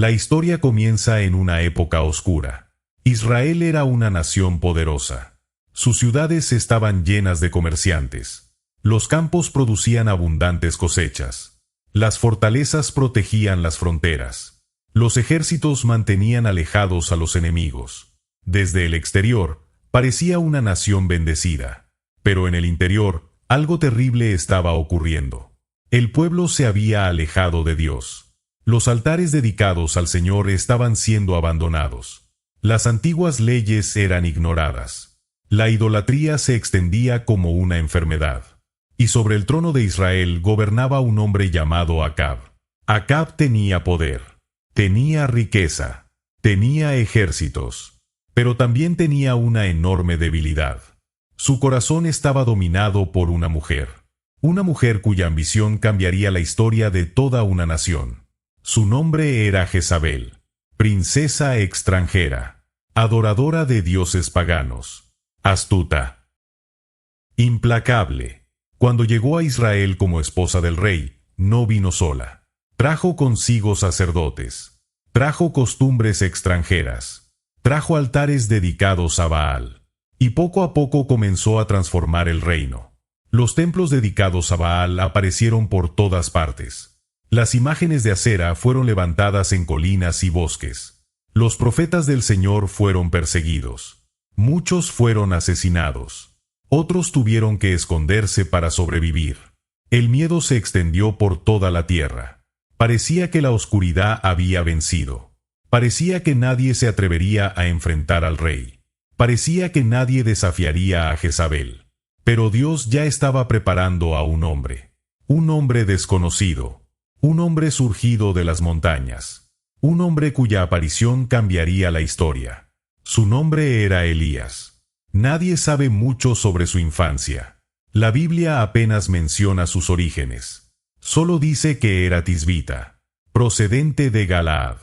La historia comienza en una época oscura. Israel era una nación poderosa. Sus ciudades estaban llenas de comerciantes. Los campos producían abundantes cosechas. Las fortalezas protegían las fronteras. Los ejércitos mantenían alejados a los enemigos. Desde el exterior, parecía una nación bendecida. Pero en el interior, algo terrible estaba ocurriendo. El pueblo se había alejado de Dios. Los altares dedicados al Señor estaban siendo abandonados. Las antiguas leyes eran ignoradas. La idolatría se extendía como una enfermedad. Y sobre el trono de Israel gobernaba un hombre llamado Acab. Acab tenía poder, tenía riqueza, tenía ejércitos, pero también tenía una enorme debilidad. Su corazón estaba dominado por una mujer cuya ambición cambiaría la historia de toda una nación. Su nombre era Jezabel, princesa extranjera, adoradora de dioses paganos, astuta, implacable. Cuando llegó a Israel como esposa del rey, no vino sola. Trajo consigo sacerdotes, trajo costumbres extranjeras, trajo altares dedicados a Baal. Y poco a poco comenzó a transformar el reino. Los templos dedicados a Baal aparecieron por todas partes. Las imágenes de Acera fueron levantadas en colinas y bosques. Los profetas del Señor fueron perseguidos. Muchos fueron asesinados. Otros tuvieron que esconderse para sobrevivir. El miedo se extendió por toda la tierra. Parecía que la oscuridad había vencido. Parecía que nadie se atrevería a enfrentar al rey. Parecía que nadie desafiaría a Jezabel. Pero Dios ya estaba preparando a un hombre desconocido, un hombre surgido de las montañas, un hombre cuya aparición cambiaría la historia. Su nombre era Elías. Nadie sabe mucho sobre su infancia. La Biblia apenas menciona sus orígenes. Solo dice que era tisbita, procedente de Galaad,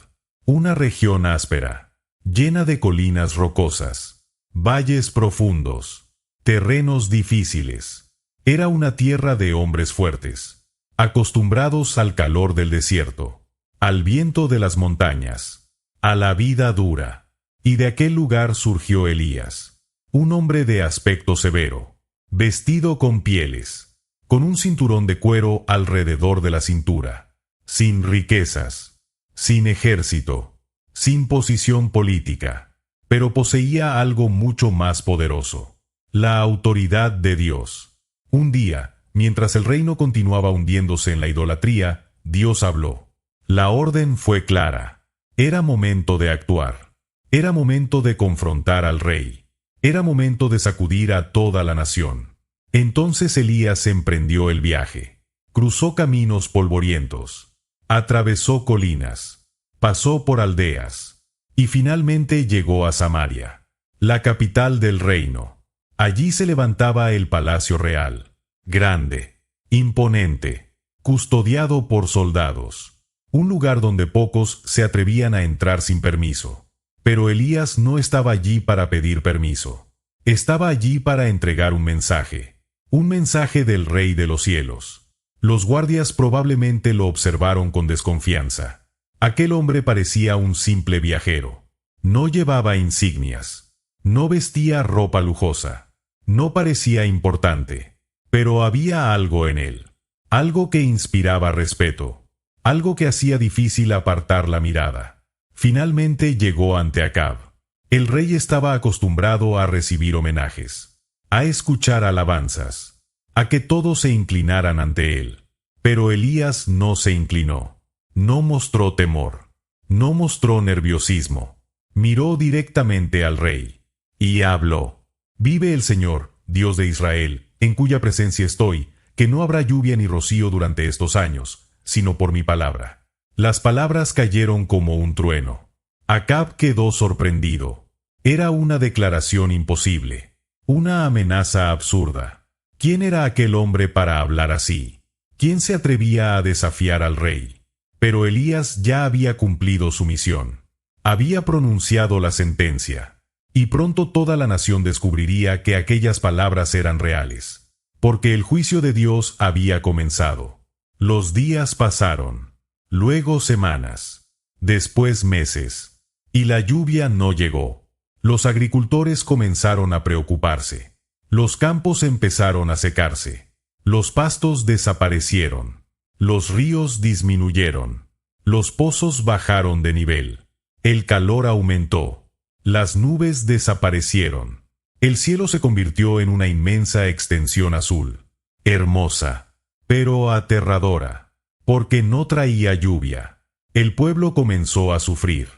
una región áspera, llena de colinas rocosas, valles profundos, terrenos difíciles. Era una tierra de hombres fuertes, acostumbrados al calor del desierto, al viento de las montañas, a la vida dura. Y de aquel lugar surgió Elías, un hombre de aspecto severo, vestido con pieles, con un cinturón de cuero alrededor de la cintura, sin riquezas, sin ejército, sin posición política. Pero poseía algo mucho más poderoso: la autoridad de Dios. Un día, mientras el reino continuaba hundiéndose en la idolatría, Dios habló. La orden fue clara. Era momento de actuar. Era momento de confrontar al rey. Era momento de sacudir a toda la nación. Entonces Elías emprendió el viaje. Cruzó caminos polvorientos. Atravesó colinas. Pasó por aldeas. Y finalmente llegó a Samaria, la capital del reino. Allí se levantaba el palacio real, grande, imponente, custodiado por soldados. Un lugar donde pocos se atrevían a entrar sin permiso. Pero Elías no estaba allí para pedir permiso. Estaba allí para entregar un mensaje del Rey de los cielos. Los guardias probablemente lo observaron con desconfianza. Aquel hombre parecía un simple viajero. No llevaba insignias. No vestía ropa lujosa. No parecía importante. Pero había algo en él. Algo que inspiraba respeto. Algo que hacía difícil apartar la mirada. Finalmente llegó ante Acab. El rey estaba acostumbrado a recibir homenajes, a escuchar alabanzas, a que todos se inclinaran ante él. Pero Elías no se inclinó. No mostró temor, no mostró nerviosismo. Miró directamente al rey y habló. Vive el Señor, Dios de Israel, en cuya presencia estoy, que no habrá lluvia ni rocío durante estos años, sino por mi palabra. Las palabras cayeron como un trueno. Acab quedó sorprendido. Era una declaración imposible, una amenaza absurda. ¿Quién era aquel hombre para hablar así? ¿Quién se atrevía a desafiar al rey? Pero Elías ya había cumplido su misión. Había pronunciado la sentencia. Y pronto toda la nación descubriría que aquellas palabras eran reales. Porque el juicio de Dios había comenzado. Los días pasaron. Luego semanas. después meses. Y la lluvia no llegó. Los agricultores comenzaron a preocuparse. Los campos empezaron a secarse. Los pastos desaparecieron. Los ríos disminuyeron. Los pozos bajaron de nivel. El calor aumentó. Las nubes desaparecieron. El cielo se convirtió en una inmensa extensión azul. Hermosa, pero aterradora, porque no traía lluvia. El pueblo comenzó a sufrir.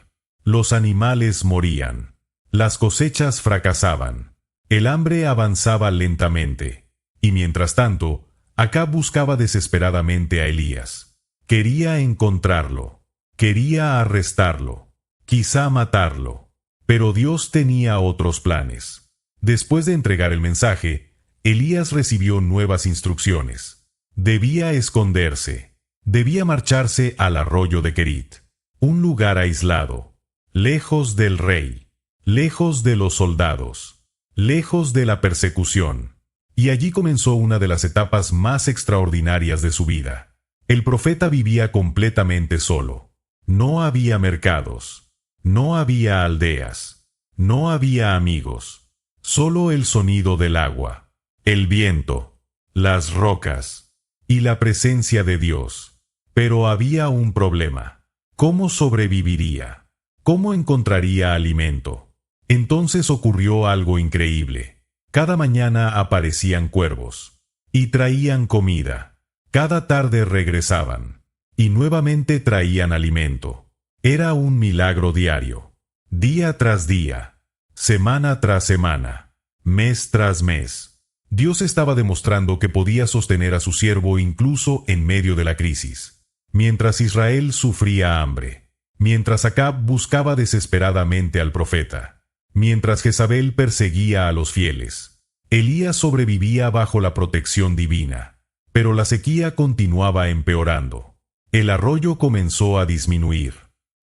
Los animales morían. Las cosechas fracasaban. El hambre avanzaba lentamente. Y mientras tanto, Acab buscaba desesperadamente a Elías. Quería encontrarlo. Quería arrestarlo. Quizá matarlo. Pero Dios tenía otros planes. Después de entregar el mensaje, Elías recibió nuevas instrucciones. Debía esconderse. Debía marcharse al arroyo de Querit, un lugar aislado, lejos del rey, lejos de los soldados, lejos de la persecución. Y allí comenzó una de las etapas más extraordinarias de su vida. El profeta vivía completamente solo. No había mercados. No había aldeas. No había amigos. Solo el sonido del agua, el viento, las rocas y la presencia de Dios. Pero había un problema. ¿Cómo sobreviviría? ¿Cómo encontraría alimento? Entonces ocurrió algo increíble. Cada mañana aparecían cuervos y traían comida. Cada tarde regresaban y nuevamente traían alimento. Era un milagro diario, día tras día, semana tras semana, mes tras mes. Dios estaba demostrando que podía sostener a su siervo incluso en medio de la crisis. Mientras Israel sufría hambre, mientras Acab buscaba desesperadamente al profeta, mientras Jezabel perseguía a los fieles, Elías sobrevivía bajo la protección divina. Pero la sequía continuaba empeorando. El arroyo comenzó a disminuir.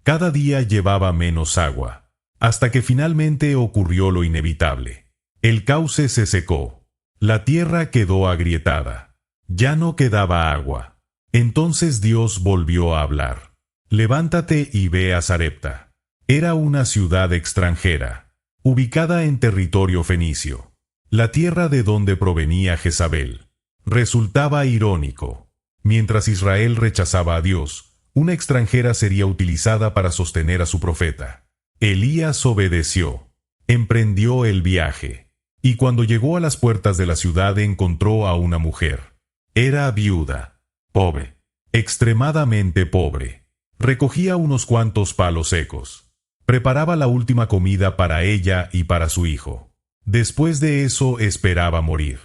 Cada día llevaba menos agua, hasta que finalmente ocurrió lo inevitable. El cauce se secó. La tierra quedó agrietada. Ya no quedaba agua. Entonces Dios volvió a hablar. Levántate y ve a Sarepta. Era una ciudad extranjera, ubicada en territorio fenicio, la tierra de donde provenía Jezabel. Resultaba irónico. Mientras Israel rechazaba a Dios, una extranjera sería utilizada para sostener a su profeta. Elías obedeció. Emprendió el viaje. Y cuando llegó a las puertas de la ciudad encontró a una mujer. Era viuda, pobre, extremadamente pobre. Recogía unos cuantos palos secos. Preparaba la última comida para ella y para su hijo. Después de eso esperaba morir.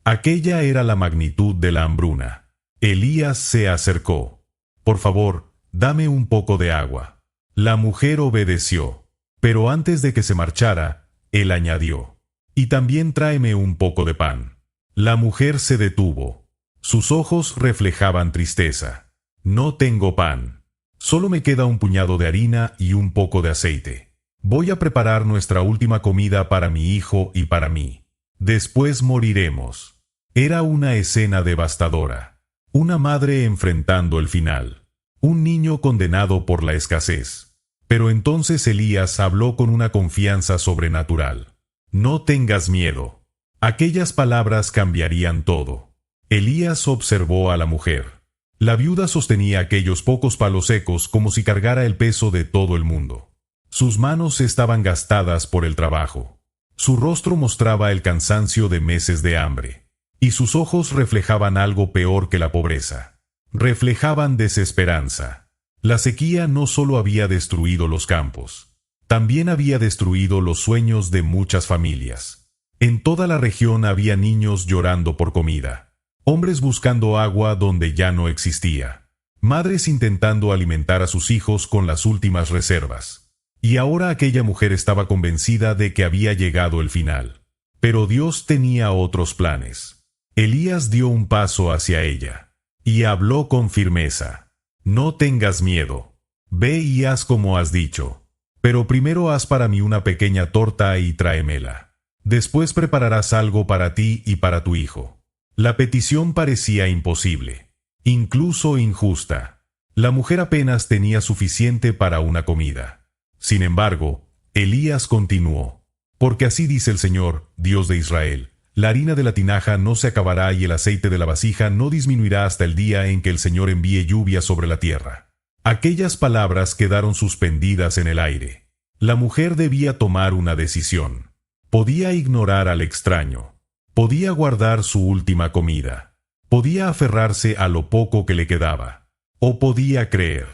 Aquella era la magnitud de la hambruna. Elías se acercó. Por favor, dame un poco de agua. La mujer obedeció. Pero antes de que se marchara, él añadió, y también tráeme un poco de pan. La mujer se detuvo. Sus ojos reflejaban tristeza. No tengo pan. Solo me queda un puñado de harina y un poco de aceite. Voy a preparar nuestra última comida para mi hijo y para mí. Después moriremos. Era una escena devastadora. Una madre enfrentando el final. Un niño condenado por la escasez. Pero entonces Elías habló con una confianza sobrenatural. No tengas miedo. Aquellas palabras cambiarían todo. Elías observó a la mujer. La viuda sostenía aquellos pocos palos secos como si cargara el peso de todo el mundo. Sus manos estaban gastadas por el trabajo. Su rostro mostraba el cansancio de meses de hambre. Y sus ojos reflejaban algo peor que la pobreza. Reflejaban desesperanza. La sequía no solo había destruido los campos, también había destruido los sueños de muchas familias. En toda la región había niños llorando por comida, hombres buscando agua donde ya no existía, madres intentando alimentar a sus hijos con las últimas reservas. Y ahora aquella mujer estaba convencida de que había llegado el final. Pero Dios tenía otros planes. Elías dio un paso hacia ella y habló con firmeza. No tengas miedo. Ve y haz como has dicho. Pero primero haz para mí una pequeña torta y tráemela. Después prepararás algo para ti y para tu hijo. La petición parecía imposible, incluso injusta. La mujer apenas tenía suficiente para una comida. Sin embargo, Elías continuó: porque así dice el Señor, Dios de Israel: la harina de la tinaja no se acabará y el aceite de la vasija no disminuirá hasta el día en que el Señor envíe lluvia sobre la tierra. Aquellas palabras quedaron suspendidas en el aire. La mujer debía tomar una decisión. Podía ignorar al extraño. Podía guardar su última comida. Podía aferrarse a lo poco que le quedaba. O podía creer.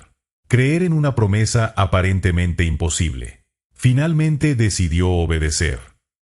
Creer en una promesa aparentemente imposible. Finalmente decidió obedecer.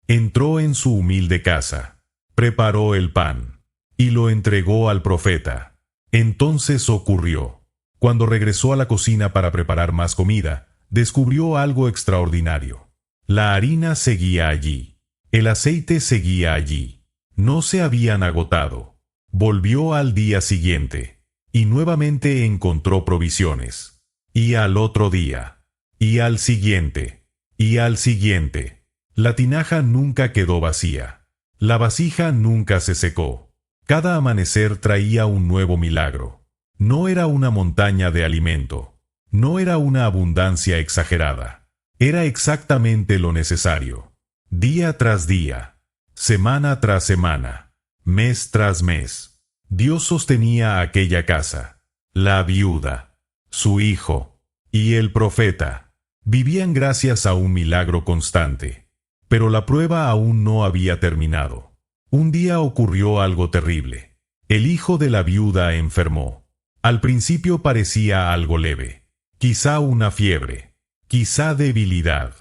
Entró en su humilde casa. Preparó el pan. Y lo entregó al profeta. Entonces ocurrió. Cuando regresó a la cocina para preparar más comida, descubrió algo extraordinario. La harina seguía allí. El aceite seguía allí. No se habían agotado. Volvió al día siguiente. Y nuevamente encontró provisiones. Y al otro día. Y al siguiente. Y al siguiente. La tinaja nunca quedó vacía. La vasija nunca se secó. Cada amanecer traía un nuevo milagro. No era una montaña de alimento. No era una abundancia exagerada. Era exactamente lo necesario. Día tras día. Semana tras semana. Mes tras mes. Dios sostenía aquella casa. La viuda. Su hijo. Y el profeta. Vivían gracias a un milagro constante. Pero la prueba aún no había terminado. Un día ocurrió algo terrible. El hijo de la viuda enfermó. Al principio parecía algo leve. Quizá una fiebre. Quizá debilidad.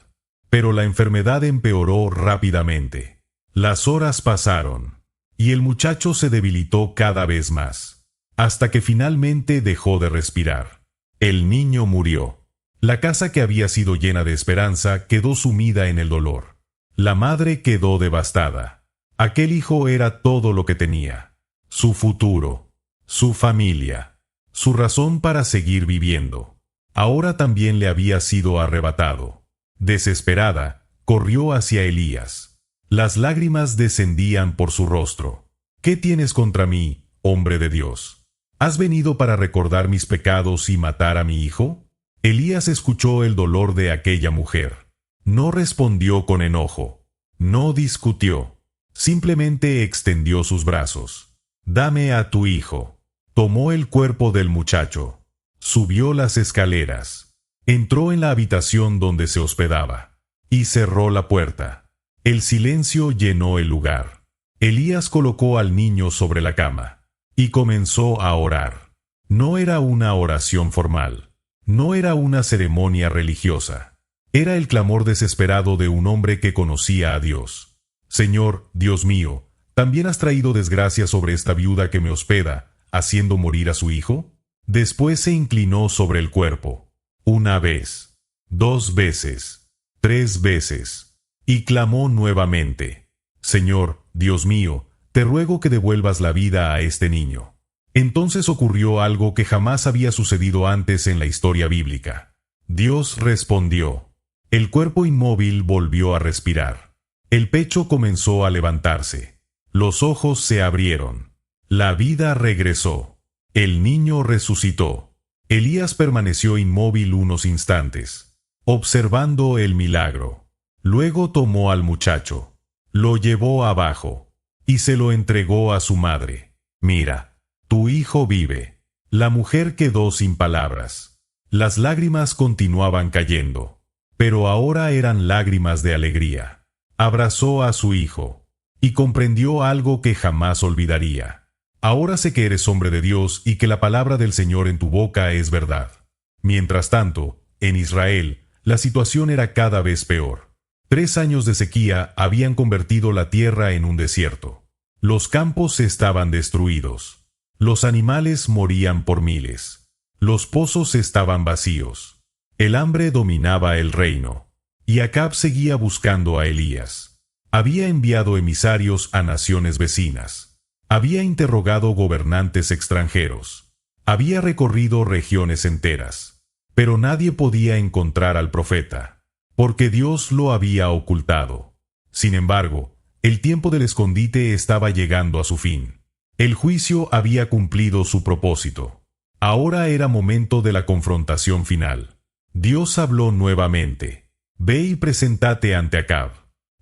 Pero la enfermedad empeoró rápidamente. Las horas pasaron. Y el muchacho se debilitó cada vez más. Hasta que finalmente dejó de respirar. El niño murió. La casa que había sido llena de esperanza quedó sumida en el dolor. La madre quedó devastada. Aquel hijo era todo lo que tenía. Su futuro. Su familia. Su razón para seguir viviendo. Ahora también le había sido arrebatado. Desesperada, corrió hacia Elías. Las lágrimas descendían por su rostro. ¿Qué tienes contra mí, hombre de Dios? ¿Has venido para recordar mis pecados y matar a mi hijo? Elías escuchó el dolor de aquella mujer. No respondió con enojo. No discutió. Simplemente extendió sus brazos. Dame a tu hijo. Tomó el cuerpo del muchacho. Subió las escaleras. Entró en la habitación donde se hospedaba. Y cerró la puerta. El silencio llenó el lugar. Elías colocó al niño sobre la cama. Y comenzó a orar. No era una oración formal. No era una ceremonia religiosa. Era el clamor desesperado de un hombre que conocía a Dios. Señor, Dios mío, ¿también has traído desgracia sobre esta viuda que me hospeda, haciendo morir a su hijo? Después se inclinó sobre el cuerpo. 1 vez, 2 veces, 3 veces. Y clamó nuevamente. Señor, Dios mío, te ruego que devuelvas la vida a este niño. Entonces ocurrió algo que jamás había sucedido antes en la historia bíblica. Dios respondió. El cuerpo inmóvil volvió a respirar. El pecho comenzó a levantarse. Los ojos se abrieron. La vida regresó. El niño resucitó. Elías permaneció inmóvil unos instantes, observando el milagro. Luego tomó al muchacho. Lo llevó abajo. Y se lo entregó a su madre. Mira, tu hijo vive. La mujer quedó sin palabras. Las lágrimas continuaban cayendo. Pero ahora eran lágrimas de alegría. Abrazó a su hijo. Y comprendió algo que jamás olvidaría. Ahora sé que eres hombre de Dios y que la palabra del Señor en tu boca es verdad. Mientras tanto, en Israel, la situación era cada vez peor. 3 años de sequía habían convertido la tierra en un desierto. Los campos estaban destruidos. Los animales morían por miles. Los pozos estaban vacíos. El hambre dominaba el reino. Y Acab seguía buscando a Elías. Había enviado emisarios a naciones vecinas. Había interrogado gobernantes extranjeros. Había recorrido regiones enteras. Pero nadie podía encontrar al profeta, porque Dios lo había ocultado. Sin embargo, el tiempo del escondite estaba llegando a su fin. El juicio había cumplido su propósito. Ahora era momento de la confrontación final. Dios habló nuevamente. Ve y preséntate ante Acab.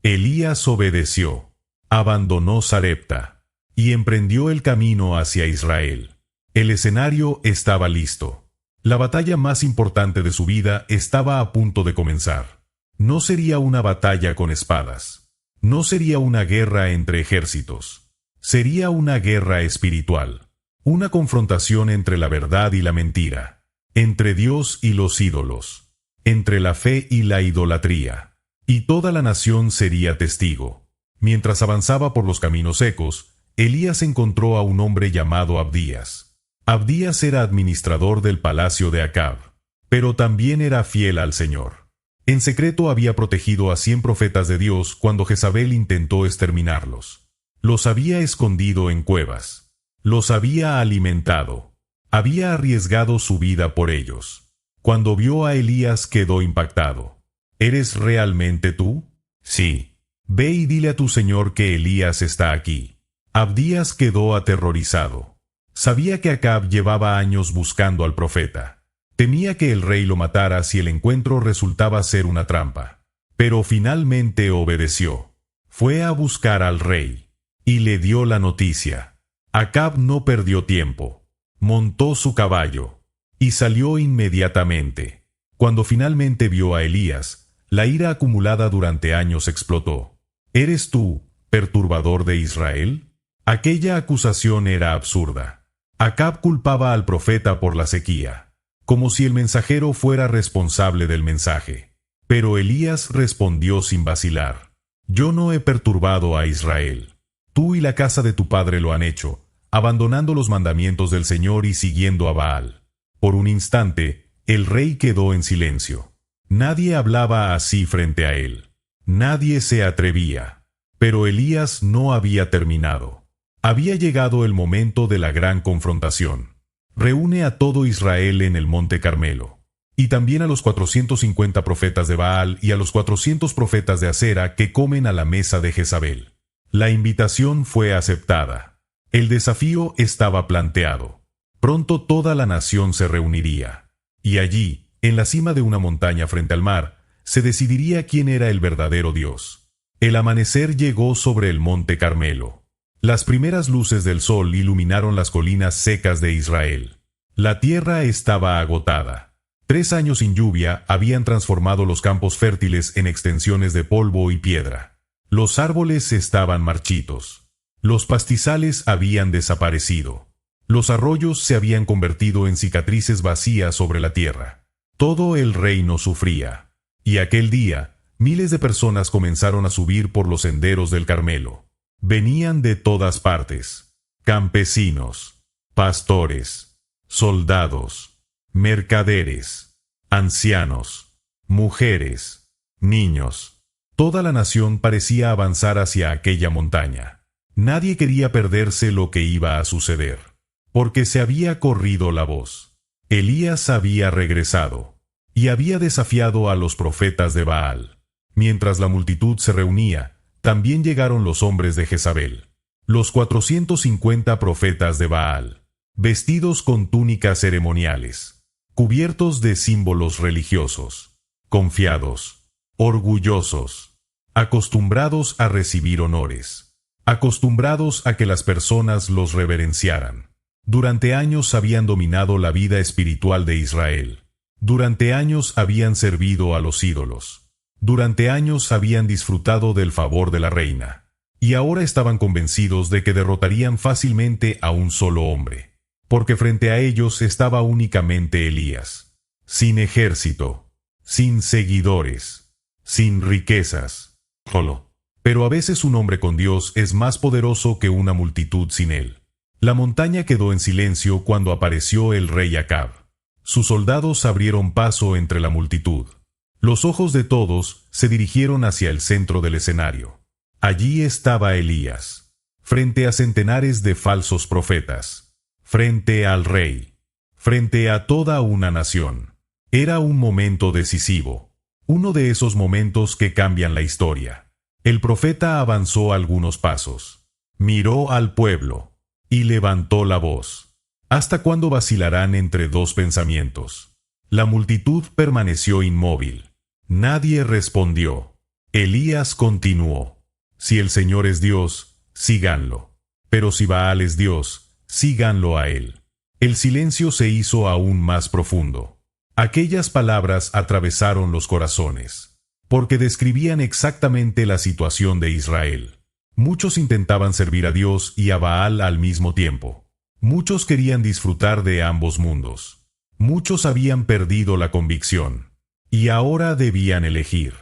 Elías obedeció. Abandonó Sarepta y emprendió el camino hacia Israel. El escenario estaba listo. La batalla más importante de su vida estaba a punto de comenzar. No sería una batalla con espadas. No sería una guerra entre ejércitos. Sería una guerra espiritual. Una confrontación entre la verdad y la mentira. Entre Dios y los ídolos. Entre la fe y la idolatría. Y toda la nación sería testigo. Mientras avanzaba por los caminos secos, Elías encontró a un hombre llamado Abdías. Abdías era administrador del palacio de Acab, pero también era fiel al Señor. En secreto había protegido a 100 profetas de Dios cuando Jezabel intentó exterminarlos. Los había escondido en cuevas. Los había alimentado. Había arriesgado su vida por ellos. Cuando vio a Elías quedó impactado. ¿Eres realmente tú? Sí. Ve y dile a tu señor que Elías está aquí. Abdías quedó aterrorizado. Sabía que Acab llevaba años buscando al profeta. Temía que el rey lo matara si el encuentro resultaba ser una trampa. Pero finalmente obedeció. Fue a buscar al rey y le dio la noticia. Acab no perdió tiempo. Montó su caballo y salió inmediatamente. Cuando finalmente vio a Elías, la ira acumulada durante años explotó. ¿Eres tú, perturbador de Israel? Aquella acusación era absurda. Acab culpaba al profeta por la sequía, como si el mensajero fuera responsable del mensaje. Pero Elías respondió sin vacilar. Yo no he perturbado a Israel. Tú y la casa de tu padre lo han hecho, abandonando los mandamientos del Señor y siguiendo a Baal. Por un instante, el rey quedó en silencio. Nadie hablaba así frente a él. Nadie se atrevía. Pero Elías no había terminado. Había llegado el momento de la gran confrontación. Reúne a todo Israel en el monte Carmelo, y también a los 450 profetas de Baal y a los 400 profetas de Acera que comen a la mesa de Jezabel. La invitación fue aceptada. El desafío estaba planteado. Pronto toda la nación se reuniría. Y allí, en la cima de una montaña frente al mar, se decidiría quién era el verdadero Dios. El amanecer llegó sobre el monte Carmelo. Las primeras luces del sol iluminaron las colinas secas de Israel. La tierra estaba agotada. 3 años sin lluvia habían transformado los campos fértiles en extensiones de polvo y piedra. Los árboles estaban marchitos. Los pastizales habían desaparecido. Los arroyos se habían convertido en cicatrices vacías sobre la tierra. Todo el reino sufría. Y aquel día, miles de personas comenzaron a subir por los senderos del Carmelo. Venían de todas partes. Campesinos, pastores, soldados, mercaderes, ancianos, mujeres, niños. Toda la nación parecía avanzar hacia aquella montaña. Nadie quería perderse lo que iba a suceder, porque se había corrido la voz. Elías había regresado y había desafiado a los profetas de Baal. Mientras la multitud se reunía, también llegaron los hombres de Jezabel, los 450 profetas de Baal, vestidos con túnicas ceremoniales, cubiertos de símbolos religiosos, confiados, orgullosos, acostumbrados a recibir honores, acostumbrados a que las personas los reverenciaran. Durante años habían dominado la vida espiritual de Israel. Durante años habían servido a los ídolos. Durante años habían disfrutado del favor de la reina. Y ahora estaban convencidos de que derrotarían fácilmente a un solo hombre, porque frente a ellos estaba únicamente Elías, sin ejército, sin seguidores, sin riquezas, solo. Pero a veces un hombre con Dios es más poderoso que una multitud sin él. La montaña quedó en silencio cuando apareció el rey Acab. Sus soldados abrieron paso entre la multitud. Los ojos de todos se dirigieron hacia el centro del escenario. Allí estaba Elías, frente a centenares de falsos profetas, frente al rey, frente a toda una nación. Era un momento decisivo, uno de esos momentos que cambian la historia. El profeta avanzó algunos pasos, miró al pueblo y levantó la voz. ¿Hasta cuándo vacilarán entre dos pensamientos? La multitud permaneció inmóvil. Nadie respondió. Elías continuó. Si el Señor es Dios, síganlo. Pero si Baal es Dios, síganlo a él. El silencio se hizo aún más profundo. Aquellas palabras atravesaron los corazones, porque describían exactamente la situación de Israel. Muchos intentaban servir a Dios y a Baal al mismo tiempo. Muchos querían disfrutar de ambos mundos. Muchos habían perdido la convicción, y ahora debían elegir.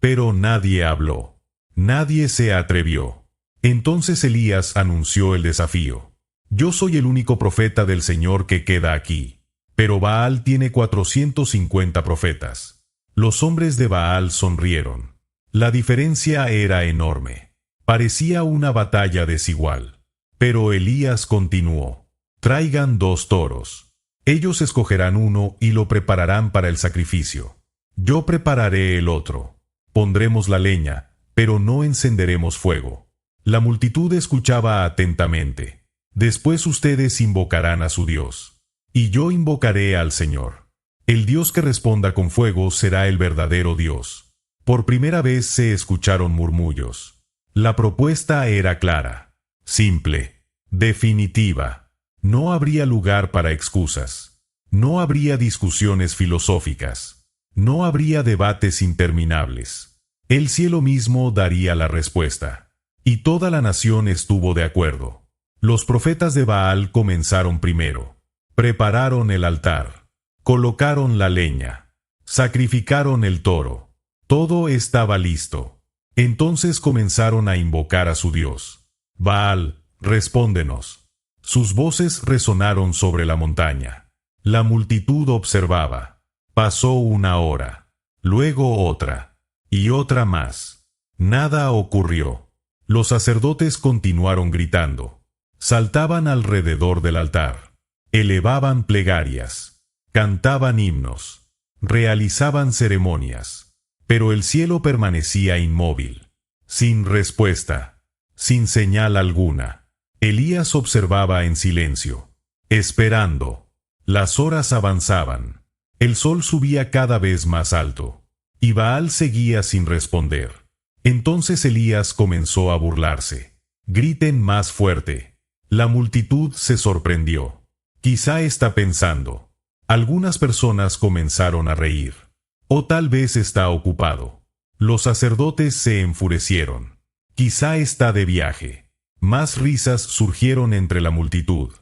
Pero nadie habló. Nadie se atrevió. Entonces Elías anunció el desafío. Yo soy el único profeta del Señor que queda aquí, pero Baal tiene 450 profetas. Los hombres de Baal sonrieron. La diferencia era enorme. Parecía una batalla desigual. Pero Elías continuó. Traigan 2 toros. Ellos escogerán uno y lo prepararán para el sacrificio. Yo prepararé el otro. Pondremos la leña, pero no encenderemos fuego. La multitud escuchaba atentamente. Después ustedes invocarán a su Dios. Y yo invocaré al Señor. El Dios que responda con fuego será el verdadero Dios. Por primera vez se escucharon murmullos. La propuesta era clara, simple, definitiva. No habría lugar para excusas. No habría discusiones filosóficas. No habría debates interminables. El cielo mismo daría la respuesta. Y toda la nación estuvo de acuerdo. Los profetas de Baal comenzaron primero. Prepararon el altar. Colocaron la leña. Sacrificaron el toro. Todo estaba listo. Entonces comenzaron a invocar a su Dios. Baal, respóndenos. Sus voces resonaron sobre la montaña. La multitud observaba. Pasó 1 hora, luego otra, y otra más. Nada ocurrió. Los sacerdotes continuaron gritando. Saltaban alrededor del altar. Elevaban plegarias. Cantaban himnos. Realizaban ceremonias. Pero el cielo permanecía inmóvil. Sin respuesta. Sin señal alguna. Elías observaba en silencio, esperando. Las horas avanzaban. El sol subía cada vez más alto, y Baal seguía sin responder. Entonces Elías comenzó a burlarse. Griten más fuerte. La multitud se sorprendió. Quizá está pensando. Algunas personas comenzaron a reír. O tal vez está ocupado. Los sacerdotes se enfurecieron. Quizá está de viaje. Más risas surgieron entre la multitud.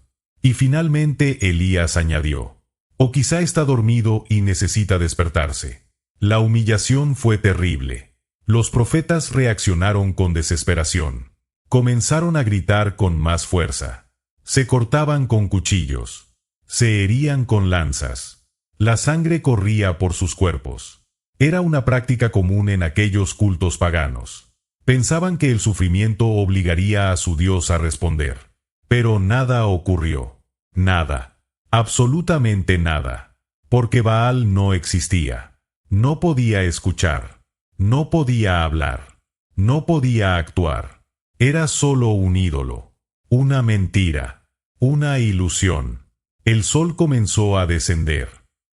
Y finalmente Elías añadió, o quizá está dormido y necesita despertarse. La humillación fue terrible. Los profetas reaccionaron con desesperación. Comenzaron a gritar con más fuerza. Se cortaban con cuchillos. Se herían con lanzas. La sangre corría por sus cuerpos. Era una práctica común en aquellos cultos paganos. Pensaban que el sufrimiento obligaría a su Dios a responder. Pero nada ocurrió. Nada. Absolutamente nada. Porque Baal no existía. No podía escuchar. No podía hablar. No podía actuar. Era solo un ídolo. Una mentira. Una ilusión. El sol comenzó a descender.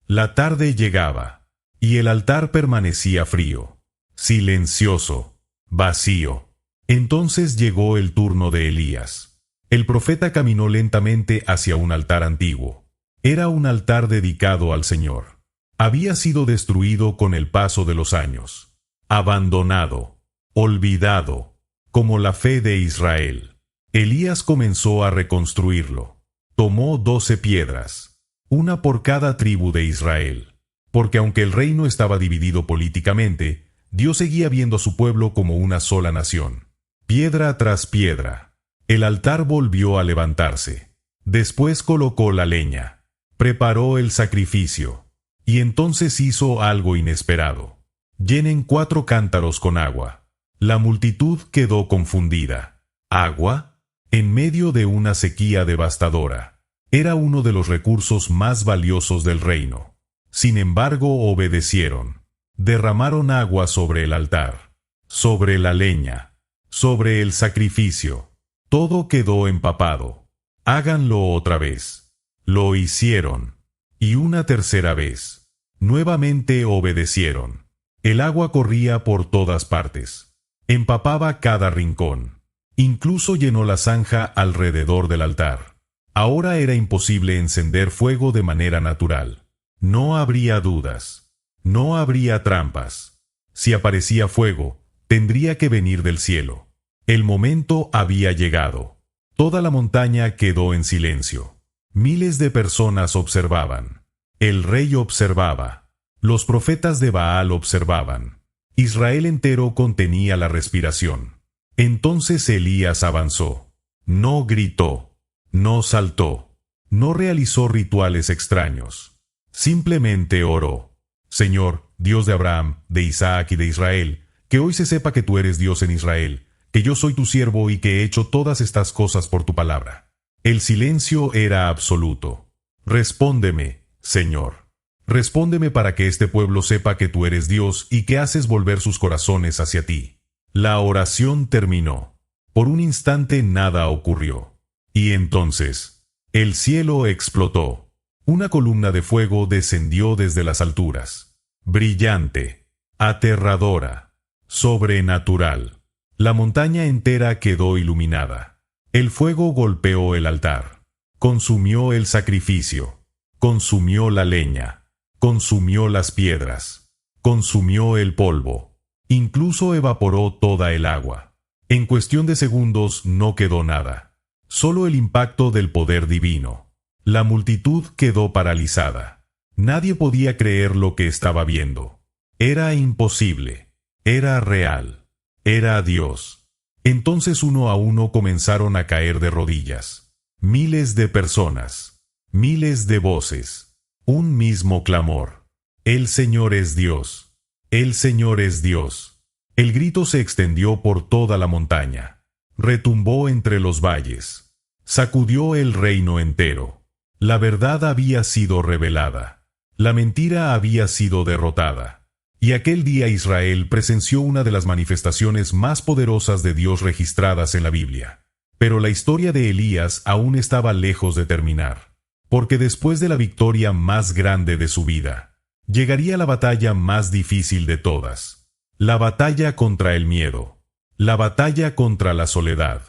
La tarde llegaba. Y el altar permanecía frío. Silencioso. Vacío. Entonces llegó el turno de Elías. El profeta caminó lentamente hacia un altar antiguo. Era un altar dedicado al Señor. Había sido destruido con el paso de los años. Abandonado. Olvidado. Como la fe de Israel. Elías comenzó a reconstruirlo. Tomó 12 piedras. Una por cada tribu de Israel. Porque aunque el reino estaba dividido políticamente, Dios seguía viendo a su pueblo como una sola nación. Piedra tras piedra. El altar volvió a levantarse. Después colocó la leña. Preparó el sacrificio. Y entonces hizo algo inesperado. Llenen 4 cántaros con agua. La multitud quedó confundida. ¿Agua? En medio de una sequía devastadora. Era uno de los recursos más valiosos del reino. Sin embargo, obedecieron. Derramaron agua sobre el altar, sobre la leña, sobre el sacrificio. Todo quedó empapado. Háganlo otra vez. Lo hicieron. Y una tercera vez. Nuevamente obedecieron. El agua corría por todas partes. Empapaba cada rincón. Incluso llenó la zanja alrededor del altar. Ahora era imposible encender fuego de manera natural. No habría dudas. No habría trampas. Si aparecía fuego, tendría que venir del cielo. El momento había llegado. Toda la montaña quedó en silencio. Miles de personas observaban. El rey observaba. Los profetas de Baal observaban. Israel entero contenía la respiración. Entonces Elías avanzó. No gritó. No saltó. No realizó rituales extraños. Simplemente oró. Señor, Dios de Abraham, de Isaac y de Israel, que hoy se sepa que tú eres Dios en Israel, que yo soy tu siervo y que he hecho todas estas cosas por tu palabra. El silencio era absoluto. Respóndeme, Señor. Respóndeme para que este pueblo sepa que tú eres Dios y que haces volver sus corazones hacia ti. La oración terminó. Por un instante nada ocurrió. Y entonces, el cielo explotó. Una columna de fuego descendió desde las alturas. Brillante, aterradora, sobrenatural. La montaña entera quedó iluminada. El fuego golpeó el altar. Consumió el sacrificio. Consumió la leña. Consumió las piedras. Consumió el polvo. Incluso evaporó toda el agua. En cuestión de segundos no quedó nada. Solo el impacto del poder divino. La multitud quedó paralizada. Nadie podía creer lo que estaba viendo. Era imposible. Era real. Era Dios. Entonces uno a uno comenzaron a caer de rodillas. Miles de personas. Miles de voces. Un mismo clamor. El Señor es Dios. El Señor es Dios. El grito se extendió por toda la montaña. Retumbó entre los valles. Sacudió el reino entero. La verdad había sido revelada. La mentira había sido derrotada. Y aquel día Israel presenció una de las manifestaciones más poderosas de Dios registradas en la Biblia. Pero la historia de Elías aún estaba lejos de terminar. Porque después de la victoria más grande de su vida, llegaría la batalla más difícil de todas. La batalla contra el miedo. La batalla contra la soledad.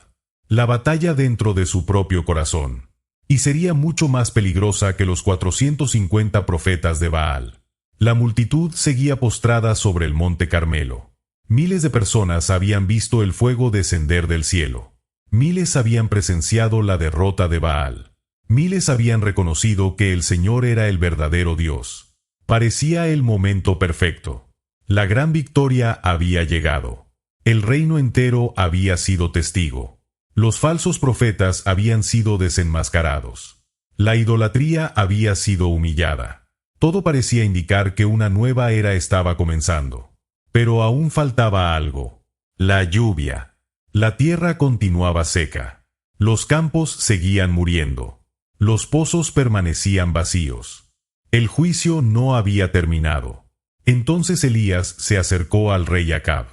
La batalla dentro de su propio corazón. Y sería mucho más peligrosa que los 450 profetas de Baal. La multitud seguía postrada sobre el monte Carmelo. Miles de personas habían visto el fuego descender del cielo. Miles habían presenciado la derrota de Baal. Miles habían reconocido que el Señor era el verdadero Dios. Parecía el momento perfecto. La gran victoria había llegado. El reino entero había sido testigo. Los falsos profetas habían sido desenmascarados. La idolatría había sido humillada. Todo parecía indicar que una nueva era estaba comenzando. Pero aún faltaba algo. La lluvia. La tierra continuaba seca. Los campos seguían muriendo. Los pozos permanecían vacíos. El juicio no había terminado. Entonces Elías se acercó al rey Acab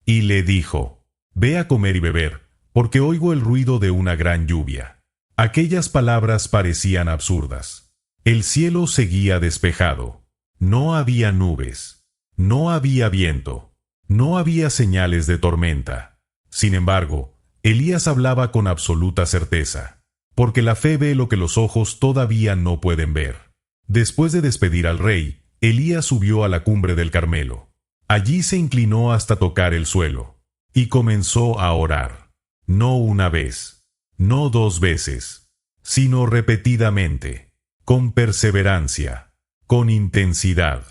y le dijo: «Ve a comer y beber, porque oigo el ruido de una gran lluvia». Aquellas palabras parecían absurdas. El cielo seguía despejado. No había nubes. No había viento. No había señales de tormenta. Sin embargo, Elías hablaba con absoluta certeza, porque la fe ve lo que los ojos todavía no pueden ver. Después de despedir al rey, Elías subió a la cumbre del Carmelo. Allí se inclinó hasta tocar el suelo, y comenzó a orar. No una vez, no dos veces, sino repetidamente, con perseverancia, con intensidad,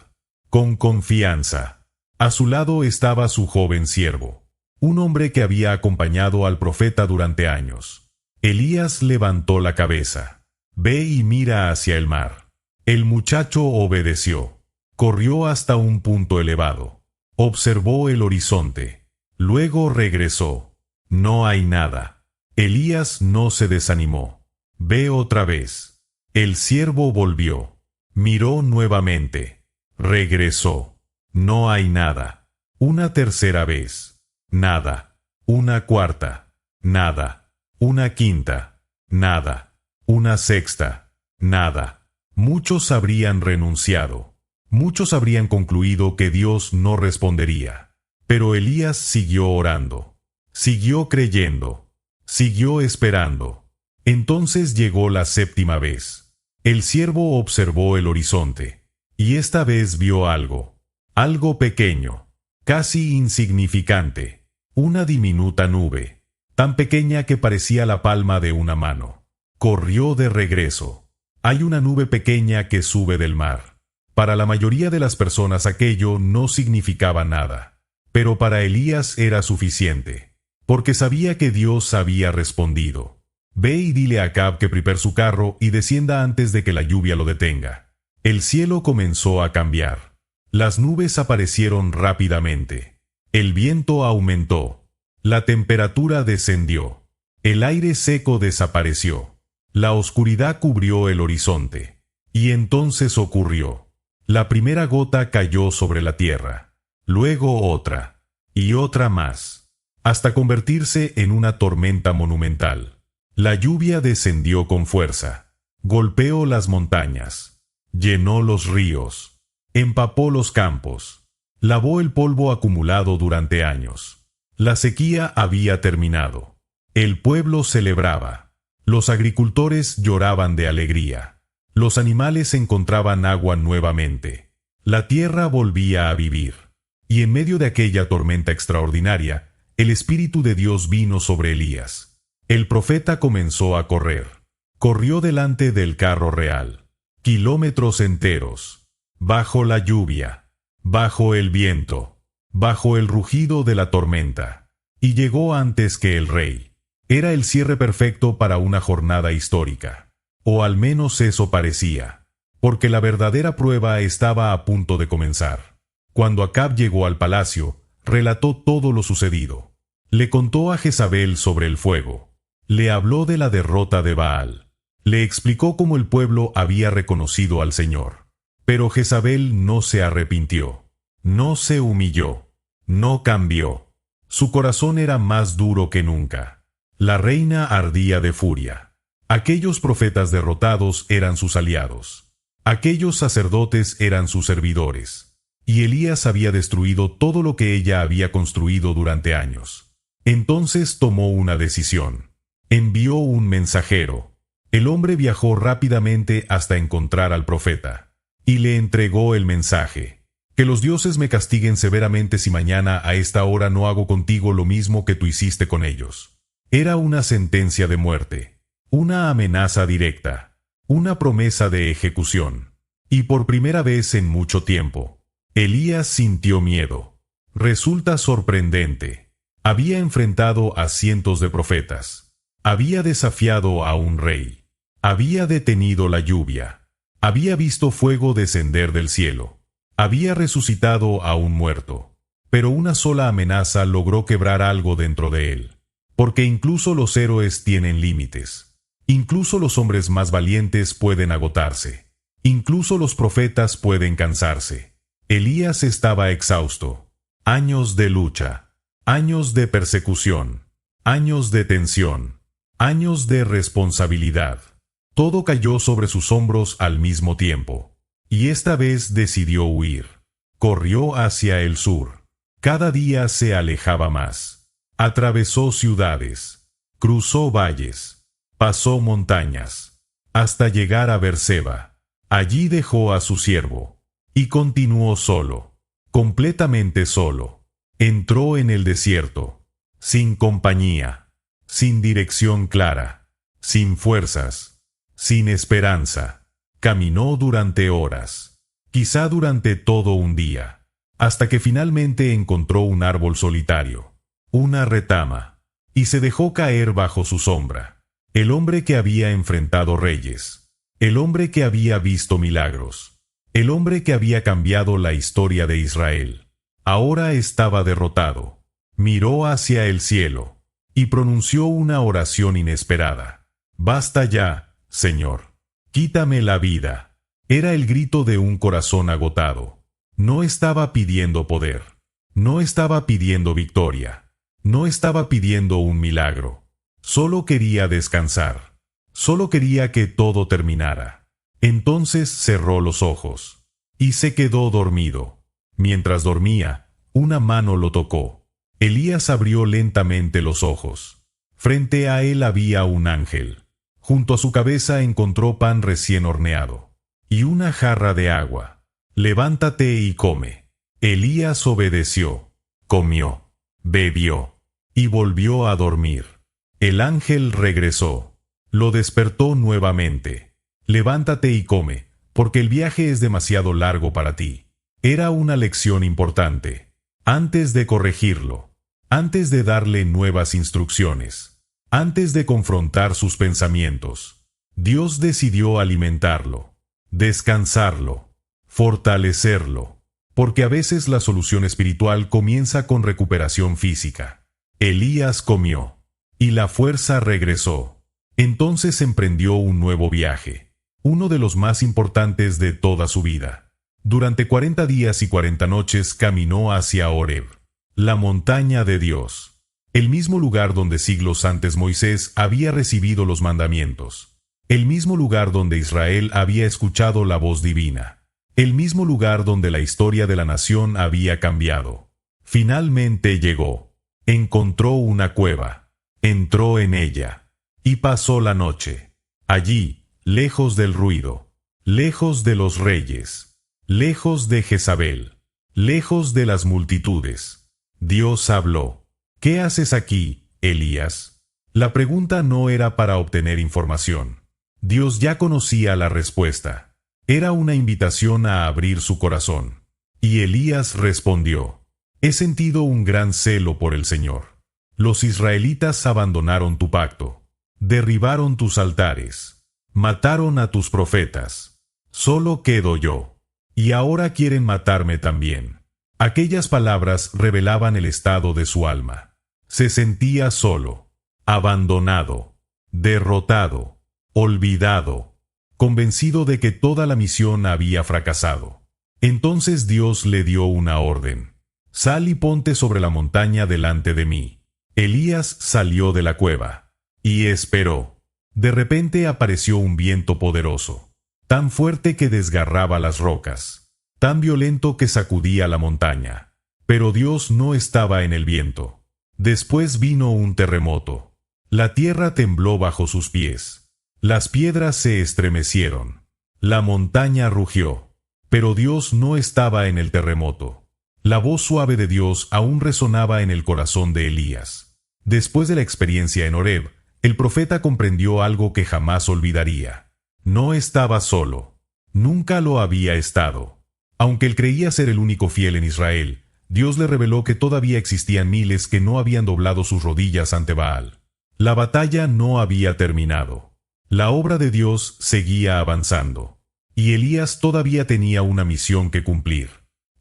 con confianza. A su lado estaba su joven siervo, un hombre que había acompañado al profeta durante años. Elías levantó la cabeza. «Ve y mira hacia el mar». El muchacho obedeció. Corrió hasta un punto elevado. Observó el horizonte. Luego regresó. No hay nada. Elías no se desanimó. «Ve otra vez». El siervo volvió. Miró nuevamente. Regresó. No hay nada. Una tercera vez. Nada. Una cuarta. Nada. Una quinta. Nada. Una sexta. Nada. Muchos habrían renunciado. Muchos habrían concluido que Dios no respondería. Pero Elías siguió orando. Siguió creyendo. Siguió esperando. Entonces llegó la séptima vez. El siervo observó el horizonte. Y esta vez vio algo. Algo pequeño. Casi insignificante. Una diminuta nube. Tan pequeña que parecía la palma de una mano. Corrió de regreso. Hay una nube pequeña que sube del mar. Para la mayoría de las personas aquello no significaba nada. Pero para Elías era suficiente. Porque sabía que Dios había respondido. Ve y dile a Acab que prepare su carro y descienda antes de que la lluvia lo detenga. El cielo comenzó a cambiar. Las nubes aparecieron rápidamente. El viento aumentó. La temperatura descendió. El aire seco desapareció. La oscuridad cubrió el horizonte. Y entonces ocurrió. La primera gota cayó sobre la tierra. Luego otra. Y otra más. Hasta convertirse en una tormenta monumental. La lluvia descendió con fuerza. Golpeó las montañas. Llenó los ríos. Empapó los campos. Lavó el polvo acumulado durante años. La sequía había terminado. El pueblo celebraba. Los agricultores lloraban de alegría. Los animales encontraban agua nuevamente. La tierra volvía a vivir. Y en medio de aquella tormenta extraordinaria, el Espíritu de Dios vino sobre Elías. El profeta comenzó a correr. Corrió delante del carro real. Kilómetros enteros. Bajo la lluvia. Bajo el viento. Bajo el rugido de la tormenta. Y llegó antes que el rey. Era el cierre perfecto para una jornada histórica. O al menos eso parecía. Porque la verdadera prueba estaba a punto de comenzar. Cuando Acab llegó al palacio, relató todo lo sucedido. Le contó a Jezabel sobre el fuego. Le habló de la derrota de Baal. Le explicó cómo el pueblo había reconocido al Señor. Pero Jezabel no se arrepintió. No se humilló. No cambió. Su corazón era más duro que nunca. La reina ardía de furia. Aquellos profetas derrotados eran sus aliados. Aquellos sacerdotes eran sus servidores. Y Elías había destruido todo lo que ella había construido durante años. Entonces tomó una decisión. Envió un mensajero. El hombre viajó rápidamente hasta encontrar al profeta. Y le entregó el mensaje. Que los dioses me castiguen severamente si mañana a esta hora no hago contigo lo mismo que tú hiciste con ellos. Era una sentencia de muerte. Una amenaza directa. Una promesa de ejecución. Y por primera vez en mucho tiempo, Elías sintió miedo. Resulta sorprendente. Había enfrentado a cientos de profetas. Había desafiado a un rey. Había detenido la lluvia. Había visto fuego descender del cielo. Había resucitado a un muerto. Pero una sola amenaza logró quebrar algo dentro de él. Porque incluso los héroes tienen límites. Incluso los hombres más valientes pueden agotarse. Incluso los profetas pueden cansarse. Elías estaba exhausto. Años de lucha. Años de persecución. Años de tensión. Años de responsabilidad. Todo cayó sobre sus hombros al mismo tiempo. Y esta vez decidió huir. Corrió hacia el sur. Cada día se alejaba más. Atravesó ciudades. Cruzó valles. Pasó montañas. Hasta llegar a Berseba. Allí dejó a su siervo. Y continuó solo. Completamente solo. Entró en el desierto. Sin compañía. Sin dirección clara. Sin fuerzas. Sin esperanza. Caminó durante horas. Quizá durante todo un día. Hasta que finalmente encontró un árbol solitario. Una retama. Y se dejó caer bajo su sombra. El hombre que había enfrentado reyes. El hombre que había visto milagros. El hombre que había cambiado la historia de Israel. Ahora estaba derrotado. Miró hacia el cielo. Y pronunció una oración inesperada. Basta ya, Señor. Quítame la vida. Era el grito de un corazón agotado. No estaba pidiendo poder. No estaba pidiendo victoria. No estaba pidiendo un milagro. Solo quería descansar. Solo quería que todo terminara. Entonces cerró los ojos y se quedó dormido. Mientras dormía, una mano lo tocó. Elías abrió lentamente los ojos. Frente a él había un ángel. Junto a su cabeza encontró pan recién horneado y una jarra de agua. «Levántate y come». Elías obedeció, comió, bebió y volvió a dormir. El ángel regresó. Lo despertó nuevamente. «Levántate y come, porque el viaje es demasiado largo para ti». Era una lección importante. Antes de corregirlo, antes de darle nuevas instrucciones, antes de confrontar sus pensamientos, Dios decidió alimentarlo, descansarlo, fortalecerlo, porque a veces la solución espiritual comienza con recuperación física. Elías comió, y la fuerza regresó. Entonces emprendió un nuevo viaje, uno de los más importantes de toda su vida. Durante 40 días y 40 noches caminó hacia Horeb, la montaña de Dios, el mismo lugar donde siglos antes Moisés había recibido los mandamientos, el mismo lugar donde Israel había escuchado la voz divina, el mismo lugar donde la historia de la nación había cambiado. Finalmente llegó, encontró una cueva, entró en ella, y pasó la noche. Allí, lejos del ruido, lejos de los reyes, lejos de Jezabel, lejos de las multitudes, Dios habló. «¿Qué haces aquí, Elías?» La pregunta no era para obtener información. Dios ya conocía la respuesta. Era una invitación a abrir su corazón. Y Elías respondió: «He sentido un gran celo por el Señor. Los israelitas abandonaron tu pacto, derribaron tus altares, mataron a tus profetas. Solo quedo yo. Y ahora quieren matarme también». Aquellas palabras revelaban el estado de su alma. Se sentía solo, abandonado, derrotado, olvidado, convencido de que toda la misión había fracasado. Entonces Dios le dio una orden: «Sal y ponte sobre la montaña delante de mí». Elías salió de la cueva y esperó. De repente apareció un viento poderoso, tan fuerte que desgarraba las rocas, tan violento que sacudía la montaña. Pero Dios no estaba en el viento. Después vino un terremoto. La tierra tembló bajo sus pies. Las piedras se estremecieron. La montaña rugió. Pero Dios no estaba en el terremoto. La voz suave de Dios aún resonaba en el corazón de Elías. Después de la experiencia en Horeb, el profeta comprendió algo que jamás olvidaría. No estaba solo. Nunca lo había estado. Aunque él creía ser el único fiel en Israel, Dios le reveló que todavía existían miles que no habían doblado sus rodillas ante Baal. La batalla no había terminado. La obra de Dios seguía avanzando. Y Elías todavía tenía una misión que cumplir.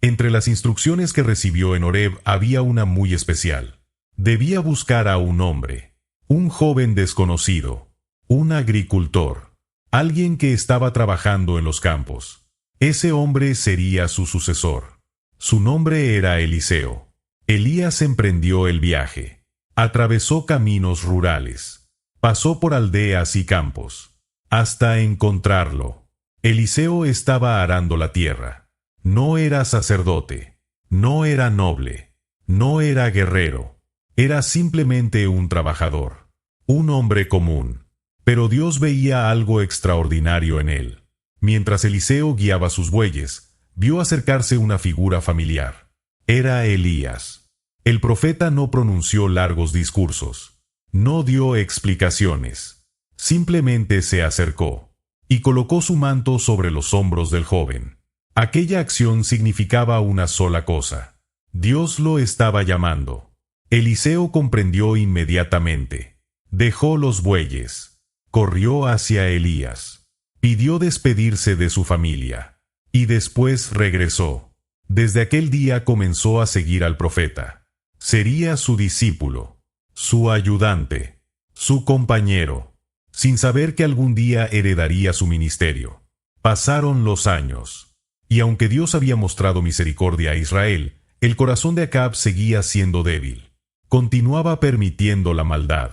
Entre las instrucciones que recibió en Horeb había una muy especial. Debía buscar a un hombre, un joven desconocido, un agricultor, alguien que estaba trabajando en los campos. Ese hombre sería su sucesor. Su nombre era Eliseo. Elías emprendió el viaje. Atravesó caminos rurales. Pasó por aldeas y campos, hasta encontrarlo. Eliseo estaba arando la tierra. No era sacerdote. No era noble. No era guerrero. Era simplemente un trabajador. Un hombre común. Pero Dios veía algo extraordinario en él. Mientras Eliseo guiaba sus bueyes, vio acercarse una figura familiar. Era Elías. El profeta no pronunció largos discursos. No dio explicaciones. Simplemente se acercó y colocó su manto sobre los hombros del joven. Aquella acción significaba una sola cosa: Dios lo estaba llamando. Eliseo comprendió inmediatamente. Dejó los bueyes. Corrió hacia Elías. Pidió despedirse de su familia. Y después regresó. Desde aquel día comenzó a seguir al profeta. Sería su discípulo, su ayudante, su compañero, sin saber que algún día heredaría su ministerio. Pasaron los años. Y aunque Dios había mostrado misericordia a Israel, el corazón de Acab seguía siendo débil. Continuaba permitiendo la maldad.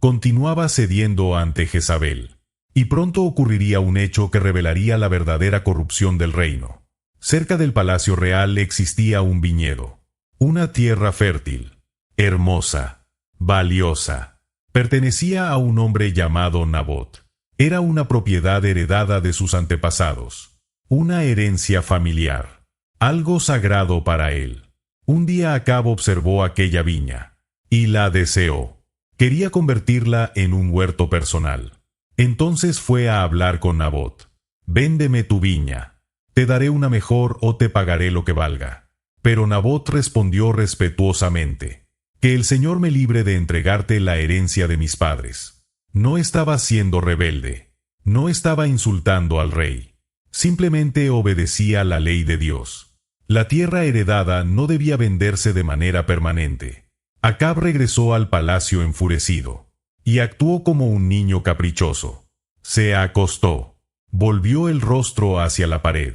Continuaba cediendo ante Jezabel. Y pronto ocurriría un hecho que revelaría la verdadera corrupción del reino. Cerca del palacio real existía un viñedo, una tierra fértil, hermosa, valiosa. Pertenecía a un hombre llamado Nabot. Era una propiedad heredada de sus antepasados, una herencia familiar, algo sagrado para él. Un día Acab observó aquella viña, y la deseó. Quería convertirla en un huerto personal. Entonces fue a hablar con Nabot. «Véndeme tu viña. Te daré una mejor o te pagaré lo que valga». Pero Nabot respondió respetuosamente: «Que el Señor me libre de entregarte la herencia de mis padres». No estaba siendo rebelde. No estaba insultando al rey. Simplemente obedecía la ley de Dios. La tierra heredada no debía venderse de manera permanente. Acab regresó al palacio enfurecido, y actuó como un niño caprichoso. Se acostó, volvió el rostro hacia la pared,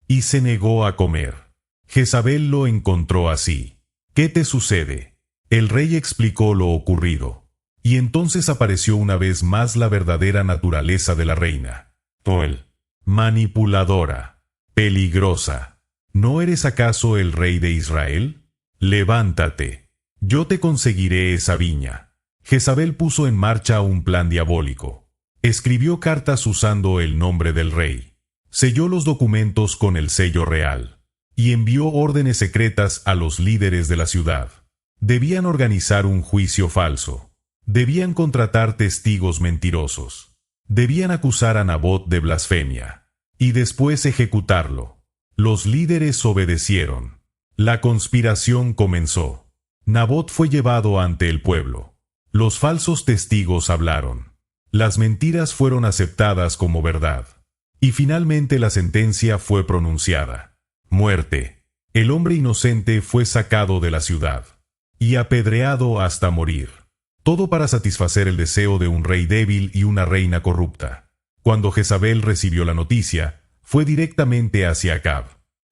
y se negó a comer. Jezabel lo encontró así. «¿Qué te sucede?». El rey explicó lo ocurrido, y entonces apareció una vez más la verdadera naturaleza de la reina. «Toel, manipuladora, peligrosa. ¿No eres acaso el rey de Israel? Levántate. Yo te conseguiré esa viña». Jezabel puso en marcha un plan diabólico. Escribió cartas usando el nombre del rey. Selló los documentos con el sello real. Y envió órdenes secretas a los líderes de la ciudad. Debían organizar un juicio falso. Debían contratar testigos mentirosos. Debían acusar a Nabot de blasfemia. Y después ejecutarlo. Los líderes obedecieron. La conspiración comenzó. Nabot fue llevado ante el pueblo. Los falsos testigos hablaron. Las mentiras fueron aceptadas como verdad. Y finalmente la sentencia fue pronunciada. Muerte. El hombre inocente fue sacado de la ciudad y apedreado hasta morir. Todo para satisfacer el deseo de un rey débil y una reina corrupta. Cuando Jezabel recibió la noticia, fue directamente hacia Acab.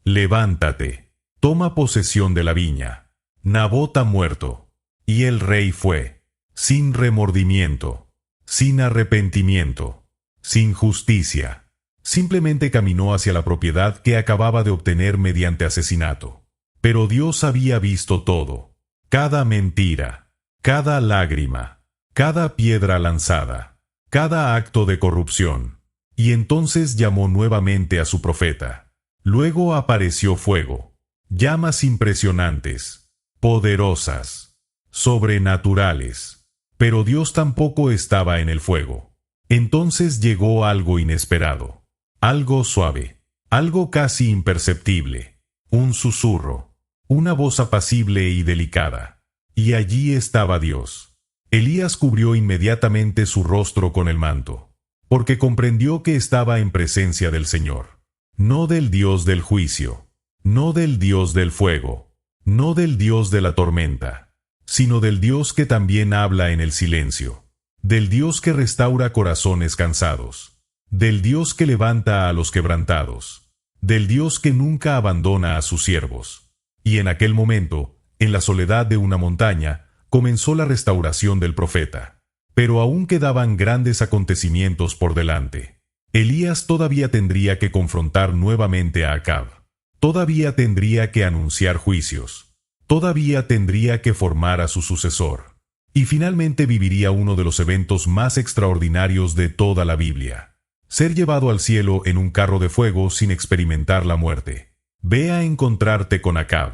«Levántate, toma posesión de la viña. Nabot ha muerto». Y el rey fue, sin remordimiento, sin arrepentimiento, sin justicia. Simplemente caminó hacia la propiedad que acababa de obtener mediante asesinato. Pero Dios había visto todo. Cada mentira, cada lágrima, cada piedra lanzada, cada acto de corrupción. Y entonces llamó nuevamente a su profeta. Luego apareció fuego, llamas impresionantes, poderosas, sobrenaturales. Pero Dios tampoco estaba en el fuego. Entonces llegó algo inesperado. Algo suave, algo casi imperceptible, un susurro, una voz apacible y delicada. Y allí estaba Dios. Elías cubrió inmediatamente su rostro con el manto, porque comprendió que estaba en presencia del Señor. No del Dios del juicio, no del Dios del fuego, no del Dios de la tormenta, sino del Dios que también habla en el silencio, del Dios que restaura corazones cansados, del Dios que levanta a los quebrantados, del Dios que nunca abandona a sus siervos. Y en aquel momento, en la soledad de una montaña, comenzó la restauración del profeta. Pero aún quedaban grandes acontecimientos por delante. Elías todavía tendría que confrontar nuevamente a Acab. Todavía tendría que anunciar juicios. Todavía tendría que formar a su sucesor. Y finalmente viviría uno de los eventos más extraordinarios de toda la Biblia. Ser llevado al cielo en un carro de fuego sin experimentar la muerte. Ve a encontrarte con Acab.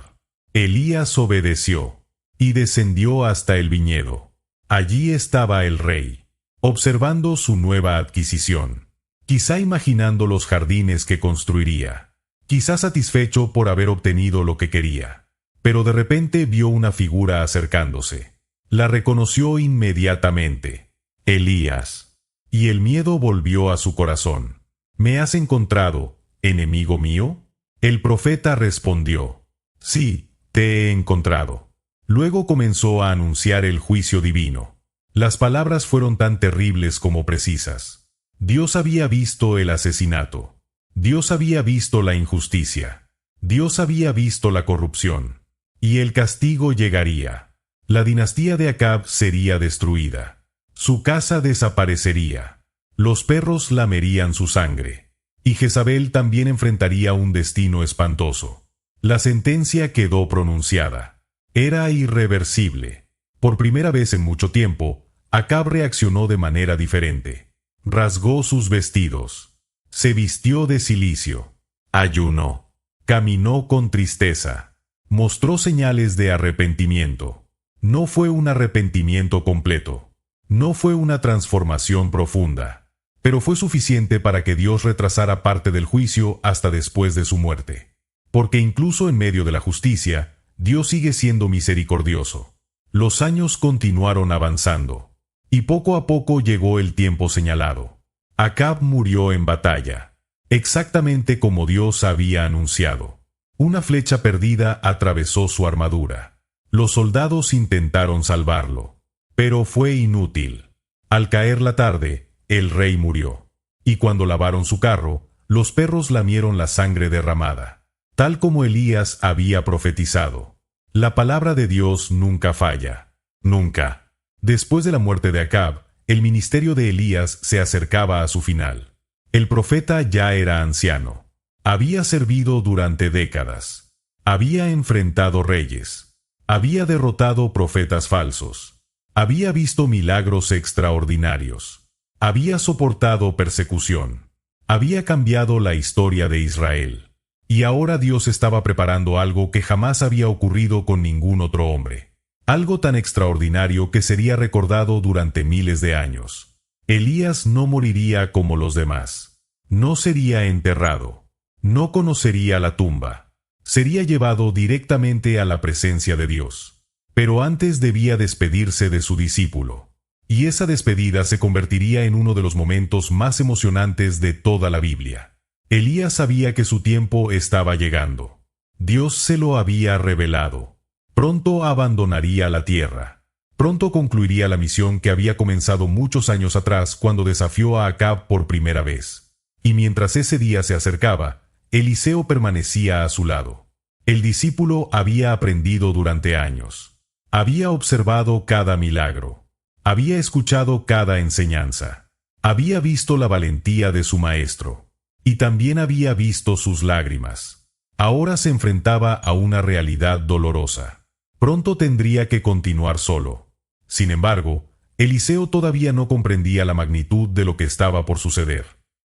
Elías obedeció y descendió hasta el viñedo. Allí estaba el rey, observando su nueva adquisición, quizá imaginando los jardines que construiría, quizá satisfecho por haber obtenido lo que quería. Pero de repente vio una figura acercándose. La reconoció inmediatamente. Elías. Y el miedo volvió a su corazón. ¿Me has encontrado, enemigo mío? El profeta respondió: sí, te he encontrado. Luego comenzó a anunciar el juicio divino. Las palabras fueron tan terribles como precisas. Dios había visto el asesinato. Dios había visto la injusticia. Dios había visto la corrupción. Y el castigo llegaría. La dinastía de Acab sería destruida. Su casa desaparecería. Los perros lamerían su sangre. Y Jezabel también enfrentaría un destino espantoso. La sentencia quedó pronunciada. Era irreversible. Por primera vez en mucho tiempo, Acab reaccionó de manera diferente. Rasgó sus vestidos. Se vistió de cilicio. Ayunó. Caminó con tristeza. Mostró señales de arrepentimiento. No fue un arrepentimiento completo. No fue una transformación profunda. Pero fue suficiente para que Dios retrasara parte del juicio hasta después de su muerte. Porque incluso en medio de la justicia, Dios sigue siendo misericordioso. Los años continuaron avanzando. Y poco a poco llegó el tiempo señalado. Acab murió en batalla, exactamente como Dios había anunciado. Una flecha perdida atravesó su armadura. Los soldados intentaron salvarlo, pero fue inútil. Al caer la tarde, el rey murió. Y cuando lavaron su carro, los perros lamieron la sangre derramada, tal como Elías había profetizado. La palabra de Dios nunca falla. Nunca. Después de la muerte de Acab, el ministerio de Elías se acercaba a su final. El profeta ya era anciano. Había servido durante décadas. Había enfrentado reyes. Había derrotado profetas falsos. Había visto milagros extraordinarios. Había soportado persecución. Había cambiado la historia de Israel. Y ahora Dios estaba preparando algo que jamás había ocurrido con ningún otro hombre. Algo tan extraordinario que sería recordado durante miles de años. Elías no moriría como los demás. No sería enterrado. No conocería la tumba. Sería llevado directamente a la presencia de Dios. Pero antes debía despedirse de su discípulo. Y esa despedida se convertiría en uno de los momentos más emocionantes de toda la Biblia. Elías sabía que su tiempo estaba llegando. Dios se lo había revelado. Pronto abandonaría la tierra. Pronto concluiría la misión que había comenzado muchos años atrás cuando desafió a Acab por primera vez. Y mientras ese día se acercaba, Eliseo permanecía a su lado. El discípulo había aprendido durante años. Había observado cada milagro. Había escuchado cada enseñanza. Había visto la valentía de su maestro. Y también había visto sus lágrimas. Ahora se enfrentaba a una realidad dolorosa. Pronto tendría que continuar solo. Sin embargo, Eliseo todavía no comprendía la magnitud de lo que estaba por suceder,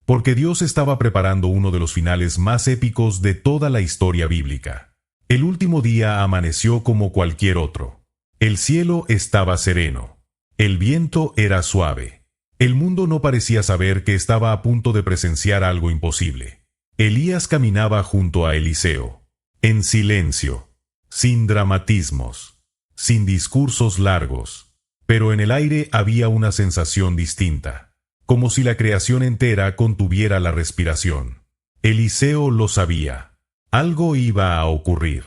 porque Dios estaba preparando uno de los finales más épicos de toda la historia bíblica. El último día amaneció como cualquier otro. El cielo estaba sereno. El viento era suave. El mundo no parecía saber que estaba a punto de presenciar algo imposible. Elías caminaba junto a Eliseo, en silencio, sin dramatismos, sin discursos largos, pero en el aire había una sensación distinta, como si la creación entera contuviera la respiración. Eliseo lo sabía. Algo iba a ocurrir,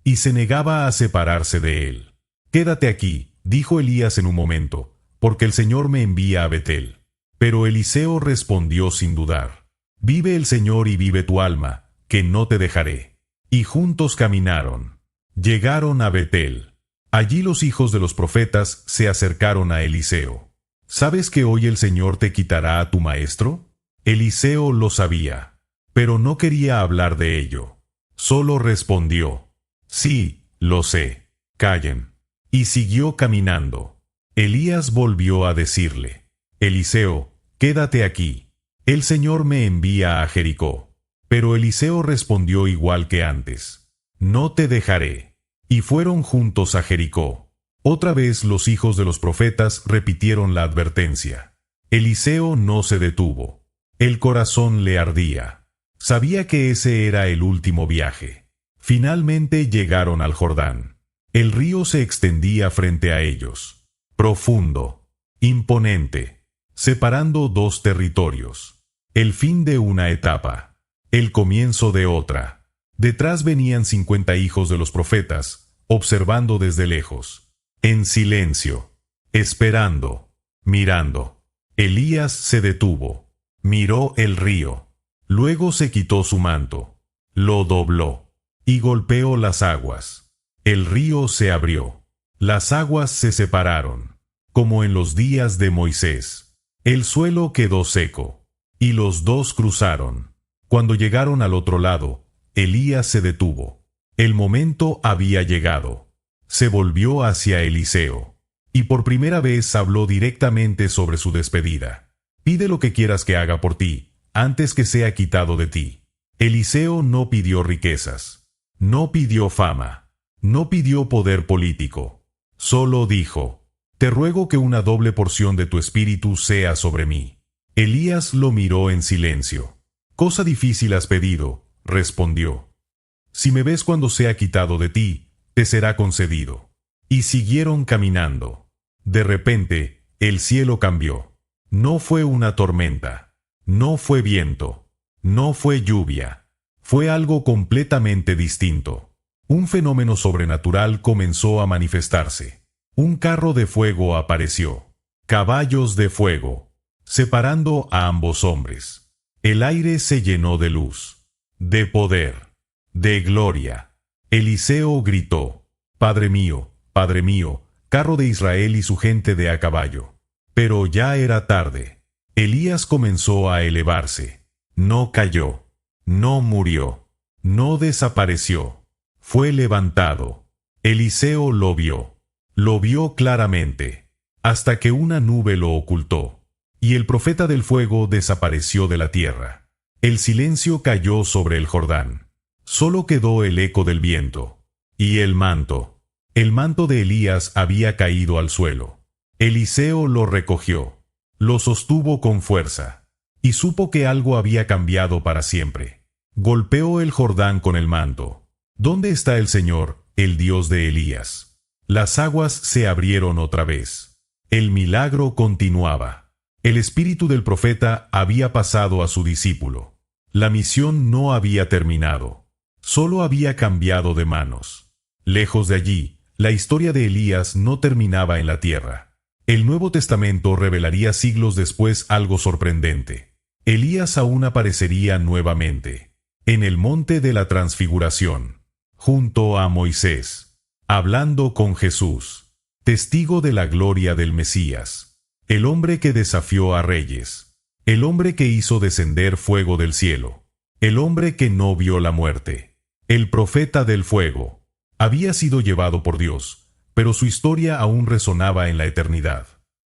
y se negaba a separarse de él. «Quédate aquí», dijo Elías en un momento, «porque el Señor me envía a Betel». Pero Eliseo respondió sin dudar: «Vive el Señor y vive tu alma, que no te dejaré». Y juntos caminaron. Llegaron a Betel. Allí los hijos de los profetas se acercaron a Eliseo. «¿Sabes que hoy el Señor te quitará a tu maestro?» Eliseo lo sabía, pero no quería hablar de ello. Solo respondió: «Sí, lo sé. Callen». Y siguió caminando. Elías volvió a decirle: «Eliseo, quédate aquí. El Señor me envía a Jericó». Pero Eliseo respondió igual que antes: «No te dejaré». Y fueron juntos a Jericó. Otra vez los hijos de los profetas repitieron la advertencia. Eliseo no se detuvo. El corazón le ardía. Sabía que ese era el último viaje. Finalmente llegaron al Jordán. El río se extendía frente a ellos, profundo, imponente, separando dos territorios. El fin de una etapa, el comienzo de otra. Detrás venían 50 hijos de los profetas, observando desde lejos, en silencio, esperando, mirando. Elías se detuvo, miró el río, luego se quitó su manto, lo dobló, y golpeó las aguas. El río se abrió, las aguas se separaron, como en los días de Moisés. El suelo quedó seco, y los dos cruzaron. Cuando llegaron al otro lado, Elías se detuvo. El momento había llegado. Se volvió hacia Eliseo, y por primera vez habló directamente sobre su despedida. Pide lo que quieras que haga por ti, antes que sea quitado de ti. Eliseo no pidió riquezas, no pidió fama, no pidió poder político. Solo dijo: te ruego que una doble porción de tu espíritu sea sobre mí. Elías lo miró en silencio. Cosa difícil has pedido, respondió. Si me ves cuando sea quitado de ti, te será concedido. Y siguieron caminando. De repente, el cielo cambió. No fue una tormenta, no fue viento, no fue lluvia. Fue algo completamente distinto. Un fenómeno sobrenatural comenzó a manifestarse. Un carro de fuego apareció. Caballos de fuego, separando a ambos hombres. El aire se llenó de luz, de poder, de gloria. Eliseo gritó: Padre mío, carro de Israel y su gente de a caballo. Pero ya era tarde. Elías comenzó a elevarse. No cayó, no murió, no desapareció. Fue levantado. Eliseo lo vio claramente, hasta que una nube lo ocultó, y el profeta del fuego desapareció de la tierra. El silencio cayó sobre el Jordán. Solo quedó el eco del viento. Y el manto. El manto de Elías había caído al suelo. Eliseo lo recogió, lo sostuvo con fuerza, y supo que algo había cambiado para siempre. Golpeó el Jordán con el manto. ¿Dónde está el Señor, el Dios de Elías? Las aguas se abrieron otra vez. El milagro continuaba. El espíritu del profeta había pasado a su discípulo. La misión no había terminado. Solo había cambiado de manos. Lejos de allí, la historia de Elías no terminaba en la tierra. El Nuevo Testamento revelaría siglos después algo sorprendente. Elías aún aparecería nuevamente, en el monte de la Transfiguración, junto a Moisés, hablando con Jesús, testigo de la gloria del Mesías, el hombre que desafió a reyes, el hombre que hizo descender fuego del cielo, el hombre que no vio la muerte, el profeta del fuego. Había sido llevado por Dios, pero su historia aún resonaba en la eternidad.